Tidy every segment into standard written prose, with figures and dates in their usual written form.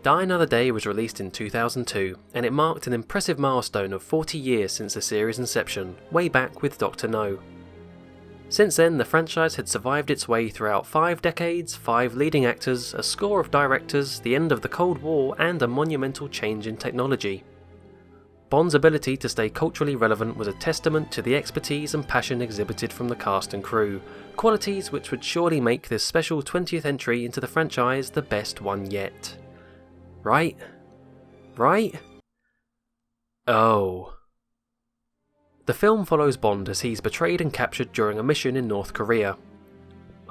Die Another Day was released in 2002, and it marked an impressive milestone of 40 years since the series' inception, way back with Dr. No. Since then, the franchise had survived its way throughout 5 decades, 5 leading actors, a score of directors, the end of the Cold War, and a monumental change in technology. Bond's ability to stay culturally relevant was a testament to the expertise and passion exhibited from the cast and crew, qualities which would surely make this special 20th entry into the franchise the best one yet. Right? Right? Oh. The film follows Bond as he's betrayed and captured during a mission in North Korea.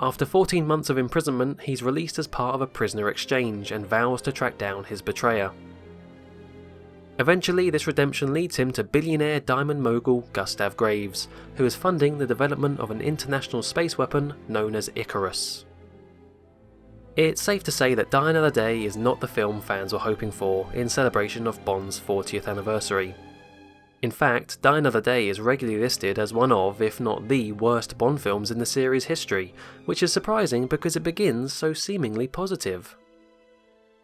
After 14 months of imprisonment, he's released as part of a prisoner exchange and vows to track down his betrayer. Eventually, this redemption leads him to billionaire diamond mogul Gustav Graves, who is funding the development of an international space weapon known as Icarus. It's safe to say that Die Another Day is not the film fans were hoping for in celebration of Bond's 40th anniversary. In fact, Die Another Day is regularly listed as one of, if not the worst Bond films in the series' history, which is surprising because it begins so seemingly positive.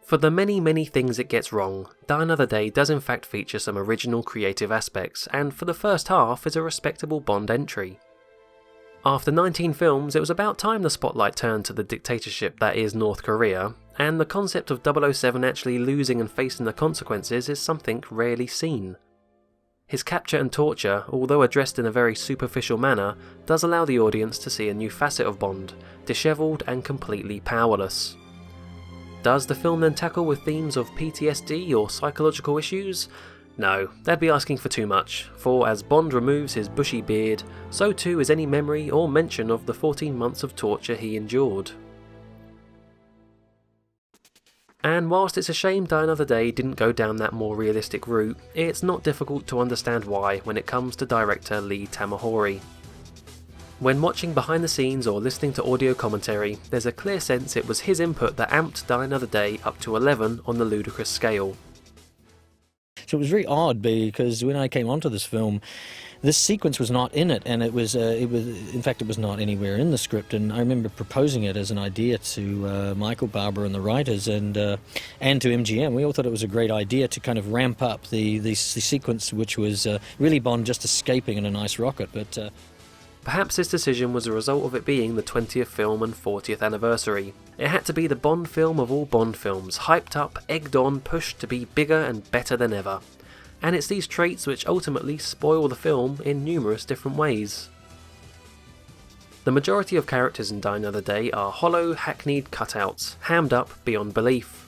For the many things it gets wrong, Die Another Day does in fact feature some original creative aspects, and for the first half is a respectable Bond entry. After 19 films, it was about time the spotlight turned to the dictatorship that is North Korea, and the concept of 007 actually losing and facing the consequences is something rarely seen. His capture and torture, although addressed in a very superficial manner, does allow the audience to see a new facet of Bond, dishevelled and completely powerless. Does the film then tackle with themes of PTSD or psychological issues? No, that'd be asking for too much, for as Bond removes his bushy beard, so too is any memory or mention of the 14 months of torture he endured. And whilst it's a shame Die Another Day didn't go down that more realistic route, it's not difficult to understand why when it comes to director Lee Tamahori. When watching behind the scenes or listening to audio commentary, there's a clear sense it was his input that amped Die Another Day up to 11 on the ludicrous scale. So it was very odd because when I came onto this film, this sequence was not in it, and it was not anywhere in the script. And I remember proposing it as an idea to Michael Barber and the writers, and to MGM. We all thought it was a great idea to kind of ramp up the sequence, which was really Bond just escaping in a nice rocket, but. Perhaps this decision was a result of it being the 20th film and 40th anniversary. It had to be the Bond film of all Bond films, hyped up, egged on, pushed to be bigger and better than ever. And it's these traits which ultimately spoil the film in numerous different ways. The majority of characters in Die Another Day are hollow, hackneyed cutouts, hammed up beyond belief.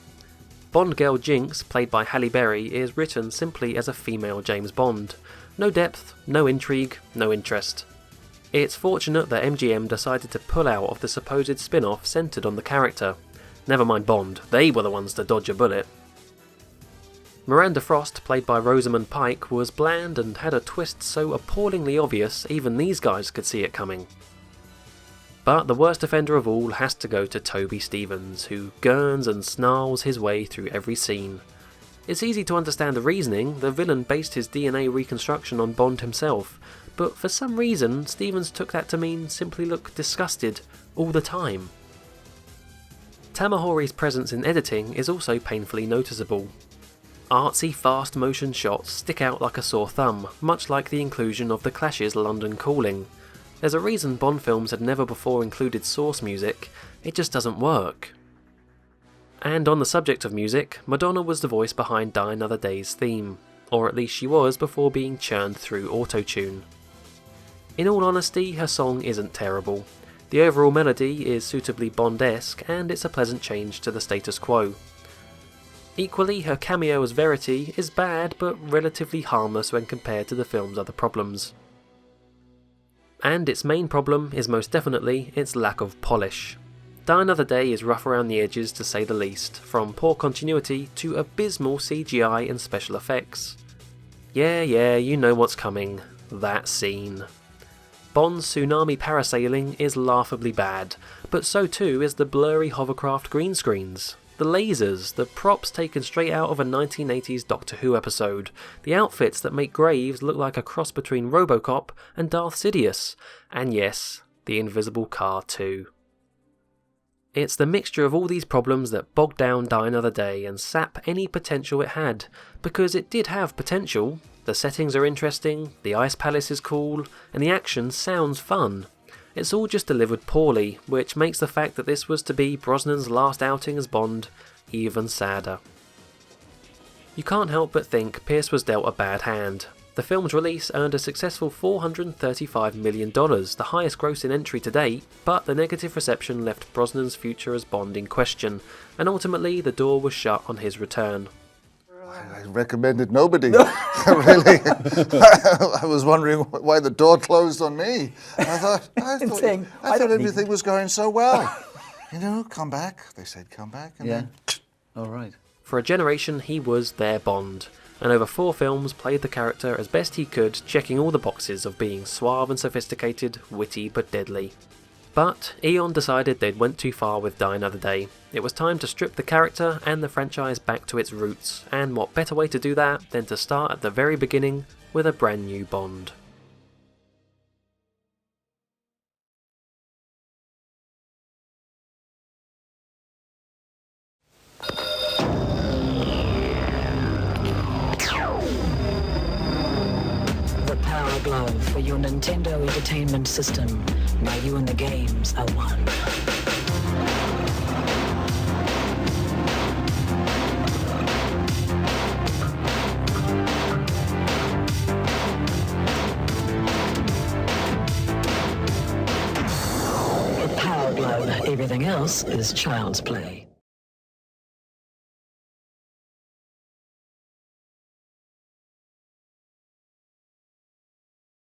Bond girl Jinx, played by Halle Berry, is written simply as a female James Bond. No depth, no intrigue, no interest. It's fortunate that MGM decided to pull out of the supposed spin-off centred on the character. Never mind Bond, they were the ones to dodge a bullet. Miranda Frost, played by Rosamund Pike, was bland and had a twist so appallingly obvious even these guys could see it coming. But the worst offender of all has to go to Toby Stephens, who gurns and snarls his way through every scene. It's easy to understand the reasoning. The villain based his DNA reconstruction on Bond himself, but for some reason Stephens took that to mean simply look disgusted all the time. Tamahori's presence in editing is also painfully noticeable. Artsy fast motion shots stick out like a sore thumb, much like the inclusion of The Clash's London Calling. There's a reason Bond films had never before included source music, it just doesn't work. And on the subject of music, Madonna was the voice behind Die Another Day's theme, or at least she was before being churned through autotune. In all honesty, her song isn't terrible. The overall melody is suitably Bond-esque, and it's a pleasant change to the status quo. Equally, her cameo as Verity is bad, but relatively harmless when compared to the film's other problems. And its main problem is most definitely its lack of polish. Die Another Day is rough around the edges to say the least, from poor continuity to abysmal CGI and special effects. Yeah, you know what's coming. That scene. Bond's tsunami parasailing is laughably bad, but so too is the blurry hovercraft green screens, the lasers, the props taken straight out of a 1980s Doctor Who episode, the outfits that make Graves look like a cross between Robocop and Darth Sidious, and yes, the invisible car too. It's the mixture of all these problems that bogged down Die Another Day and sap any potential it had, because it did have potential. The settings are interesting, the Ice Palace is cool, and the action sounds fun. It's all just delivered poorly, which makes the fact that this was to be Brosnan's last outing as Bond even sadder. You can't help but think Pierce was dealt a bad hand. The film's release earned a successful $435 million, the highest grossing entry to date, but the negative reception left Brosnan's future as Bond in question, and ultimately the door was shut on his return. I recommended nobody. Really, I was wondering why the door closed on me. I thought everything was going so well. You know, come back. They said come back, and then. All right. For a generation, he was their Bond, and over 4 films played the character as best he could, checking all the boxes of being suave and sophisticated, witty but deadly. But Eon decided they'd went too far with Die Another Day. It was time to strip the character and the franchise back to its roots, and what better way to do that than to start at the very beginning with a brand new Bond. The Power Glove for your Nintendo Entertainment System. Now you and the games are one. The Power Glove. Everything else is child's play.